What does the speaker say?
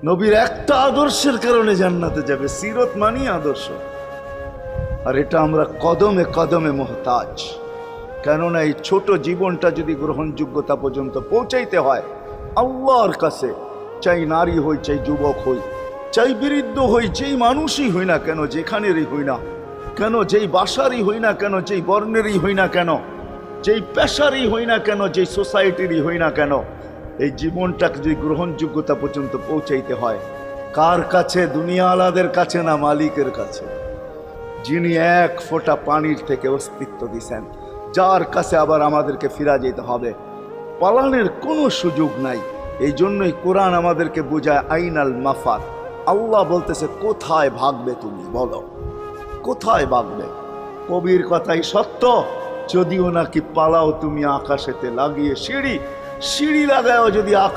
নবীর একটা আদর্শের কারণে জান্নাতে যাবে। সিরত মানি আদর্শ। আর এটা আমরা কদমে কদমে মুহতাজ। কেননা এই ছোট জীবনটা যদি গ্রহণযোগ্যতা পর্যন্ত পৌঁছাইতে হয় আল্লাহর কাছে, চাই নারী হই, চাই যুবক হই, চাই বৃদ্ধ হই, যেই মানুষই হই না কেন, যেখানেরই হই না কেন, যেই বাসারই হই না কেন, যেই বর্ণেরই হই না কেন, যেই পেশারই হই না কেন, যেই সোসাইটিরই হই না কেন, এই জীবনটাকে যদি গ্রহণযোগ্যতা পর্যন্ত পৌঁছাইতে হয় কার কাছে? দুনিয়া আলাদের কাছে না, মালিকের কাছে, যিনি এক ফোঁটা পানির থেকে অস্তিত্ব দিছেন, যার কাছে আবার আমাদেরকে ফিরা যেতে হবে। পালানের কোনো সুযোগ নাই। এই জন্যই কোরআন আমাদেরকে বোঝায় আইনাল মাফার। আল্লাহ বলতেছে কোথায় ভাগবে তুমি, বলো কোথায় ভাগবে? কবির কথাই সত্য, যদিও নাকি পালাও তুমি আকাশেতে লাগিয়ে সিঁড়ি, সিঁড়ি লাগাও যদি